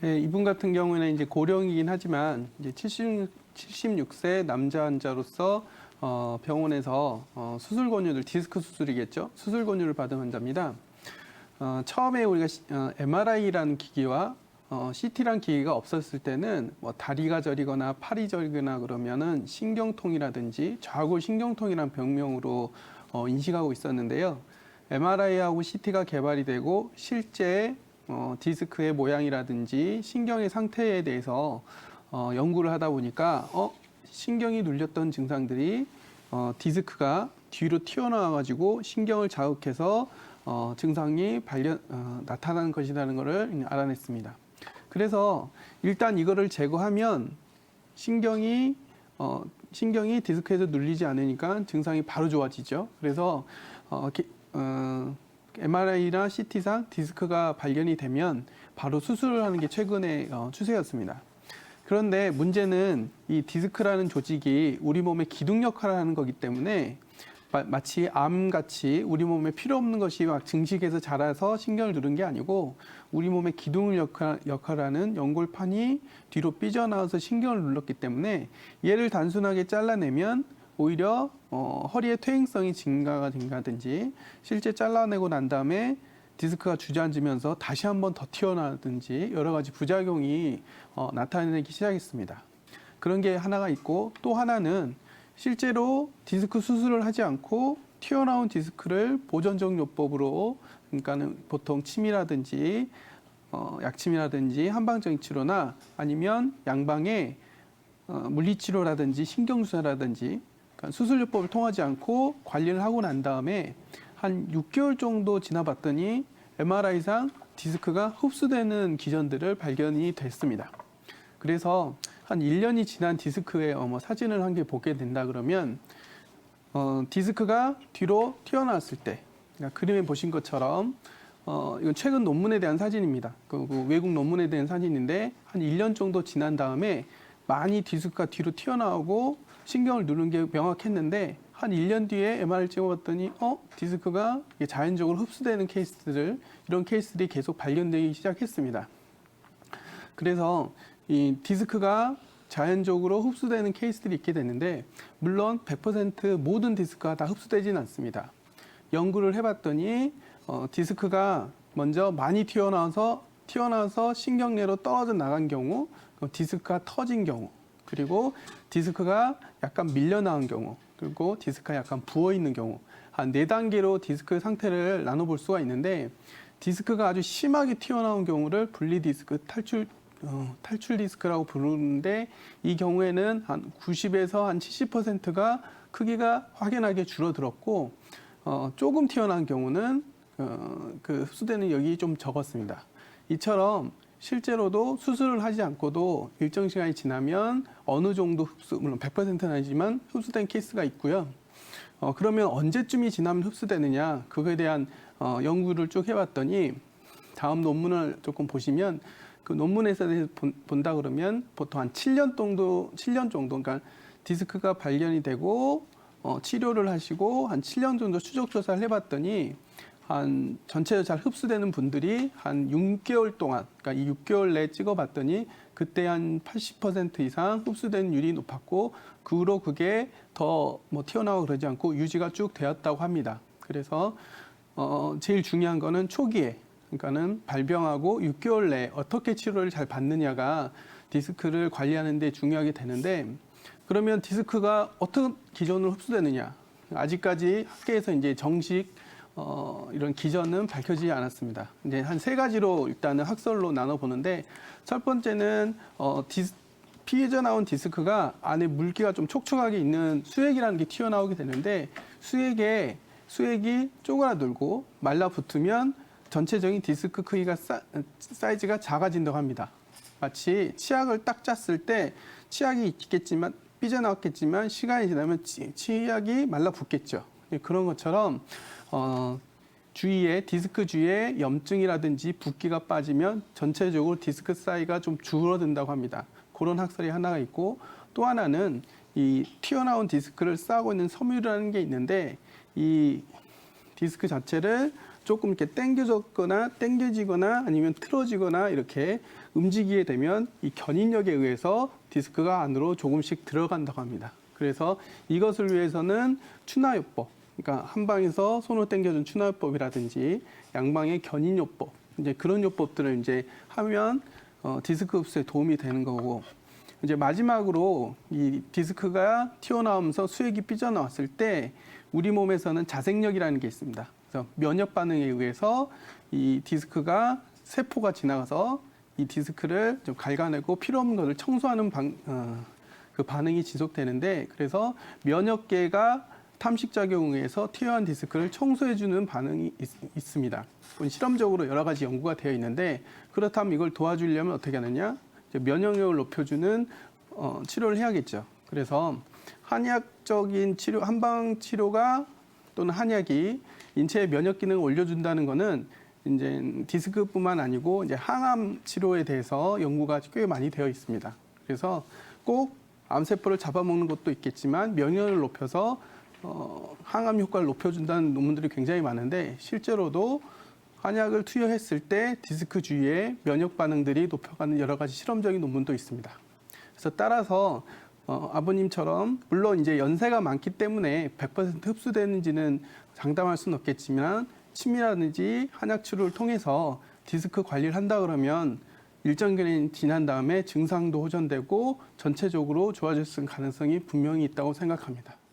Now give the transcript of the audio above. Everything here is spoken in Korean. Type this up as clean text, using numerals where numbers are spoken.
네, 이분 같은 경우는 이제 고령이긴 하지만 이제 76세 남자 환자로서 병원에서 수술 권유를 디스크 수술이겠죠. 수술 권유를 받은 환자입니다. 처음에 우리가 MRI라는 기기와 CT라는 기기가 없었을 때는 뭐 다리가 저리거나 팔이 저리거나 그러면은 신경통이라든지 좌골 신경통이라는 병명으로 인식하고 있었는데요. MRI하고 CT가 개발이 되고 실제 디스크의 모양이라든지 신경의 상태에 대해서 연구를 하다 보니까 신경이 눌렸던 증상들이 디스크가 뒤로 튀어나와가지고 신경을 자극해서 증상이 나타나는 것이라는 것을 알아냈습니다. 그래서 일단 이거를 제거하면 신경이 디스크에서 눌리지 않으니까 증상이 바로 좋아지죠. 그래서 MRI나 CT상 디스크가 발견이 되면 바로 수술을 하는 게 최근의 추세였습니다. 그런데 문제는 이 디스크라는 조직이 우리 몸의 기둥 역할을 하는 거기 때문에 마치 암같이 우리 몸에 필요 없는 것이 막 증식해서 자라서 신경을 누른 게 아니고 우리 몸의 기둥을 역할하는 연골판이 뒤로 삐져나와서 신경을 눌렀기 때문에 얘를 단순하게 잘라내면 오히려 허리의 퇴행성이 증가가 된다든지 실제 잘라내고 난 다음에 디스크가 주저앉으면서 다시 한 번 더 튀어나오든지 여러 가지 부작용이 나타나기 시작했습니다. 그런 게 하나가 있고 또 하나는 실제로 디스크 수술을 하지 않고 튀어나온 디스크를 보존적 요법으로 그러니까는 보통 침이라든지 약침이라든지 한방적인 치료나 아니면 양방에 물리치료라든지 신경주사라든지 그러니까 수술요법을 통하지 않고 관리를 하고 난 다음에 한 6개월 정도 지나봤더니 MRI상 디스크가 흡수되는 기전들을 발견이 됐습니다. 그래서 한 1년이 지난 디스크의 사진을 한 개 보게 된다 그러면 디스크가 뒤로 튀어나왔을 때 그러니까 그림에 보신 것처럼 이건 최근 논문에 대한 사진입니다. 그 외국 논문에 대한 사진인데 한 1년 정도 지난 다음에 많이 디스크가 뒤로 튀어나오고 신경을 누른 게 명확했는데 한 1년 뒤에 MRI를 찍어봤더니 디스크가 자연적으로 흡수되는 케이스들 이런 케이스들이 계속 발견되기 시작했습니다. 그래서 이 디스크가 자연적으로 흡수되는 케이스들이 있게 되는데 물론 100% 모든 디스크가 다 흡수되지는 않습니다. 연구를 해봤더니 디스크가 먼저 많이 튀어나와서 신경내로 떨어져 나간 경우 디스크가 터진 경우 그리고 디스크가 약간 밀려나온 경우 그리고 디스크가 약간 부어있는 경우 한 4단계로 디스크 상태를 나눠볼 수가 있는데 디스크가 아주 심하게 튀어나온 경우를 분리디스크 탈출 디스크라고 부르는데 이 경우에는 한 90에서 한 70%가 크기가 확연하게 줄어들었고 조금 튀어나온 경우는 그 흡수되는 역이 좀 적었습니다. 이처럼 실제로도 수술을 하지 않고도 일정 시간이 지나면 어느 정도 물론 100%는 아니지만 흡수된 케이스가 있고요. 그러면 언제쯤이 지나면 흡수되느냐 그거에 대한 연구를 쭉 해봤더니 다음 논문을 조금 보시면 그 논문에서 본다 그러면 보통 한 7년 정도 그러니까 디스크가 발견이 되고 치료를 하시고 한 7년 정도 추적 조사를 해봤더니 한 전체로 잘 흡수되는 분들이 한 6개월 동안 그러니까 이 6개월 내에 찍어봤더니 그때 한 80% 이상 흡수되는 율이 높았고 그 후로 그게 더 튀어나오고 그러지 않고 유지가 쭉 되었다고 합니다. 그래서 제일 중요한 거는 초기에 그러니까는 발병하고 6개월 내에 어떻게 치료를 잘 받느냐가 디스크를 관리하는 데 중요하게 되는데 그러면 디스크가 어떤 기전으로 흡수되느냐 아직까지 학계에서 이제 정식 이런 기전은 밝혀지지 않았습니다. 이제 한 3가지로 일단은 학설로 나눠 보는데 첫 번째는 피해져 나온 디스크가 안에 물기가 좀 촉촉하게 있는 수액이라는 게 튀어나오게 되는데 수액이 쪼그라들고 말라붙으면 전체적인 디스크 크기가 사이즈가 작아진다고 합니다. 마치 치약을 딱 짰을 때 치약이 있겠지만 삐져나왔겠지만 시간이 지나면 치약이 말라붙겠죠. 그런 것처럼 디스크 주위에 염증이라든지 붓기가 빠지면 전체적으로 디스크 사이즈가 좀 줄어든다고 합니다. 그런 학설이 하나가 있고 또 하나는 이 튀어나온 디스크를 싸고 있는 섬유라는 게 있는데 이 디스크 자체를 조금 이렇게 당겨지거나 아니면 틀어지거나 이렇게 움직이게 되면 이 견인력에 의해서 디스크가 안으로 조금씩 들어간다고 합니다. 그래서 이것을 위해서는 추나요법, 그러니까 한 방에서 손을 당겨준 추나요법이라든지 양방의 견인요법, 이제 그런 요법들을 이제 하면 디스크 흡수에 도움이 되는 거고, 이제 마지막으로 이 디스크가 튀어나오면서 수액이 삐져나왔을 때 우리 몸에서는 자생력이라는 게 있습니다. 그래서 면역 반응에 의해서 이 디스크가 세포가 지나가서 이 디스크를 좀 갉아내고 필요 없는 것을 청소하는 그 반응이 지속되는데, 그래서 면역계가 탐식작용에 의해서 튀어나온 디스크를 청소해주는 반응이 있습니다. 실험적으로 여러 가지 연구가 되어 있는데, 그렇다면 이걸 도와주려면 어떻게 하느냐? 면역력을 높여주는 치료를 해야겠죠. 그래서 한약적인 치료, 한방 치료가 또는 한약이 인체의 면역 기능을 올려준다는 것은 이제 디스크뿐만 아니고 이제 항암 치료에 대해서 연구가 꽤 많이 되어 있습니다. 그래서 꼭 암세포를 잡아먹는 것도 있겠지만 면역을 높여서 항암 효과를 높여준다는 논문들이 굉장히 많은데, 실제로도 한약을 투여했을 때 디스크 주위에 면역 반응들이 높여가는 여러 가지 실험적인 논문도 있습니다. 그래서 따라서 아버님처럼 물론 이제 연세가 많기 때문에 100% 흡수되는지는 장담할 수는 없겠지만 침이라든지 한약 치료를 통해서 디스크 관리를 한다 그러면 일정 기간 지난 다음에 증상도 호전되고 전체적으로 좋아질 수 있는 가능성이 분명히 있다고 생각합니다.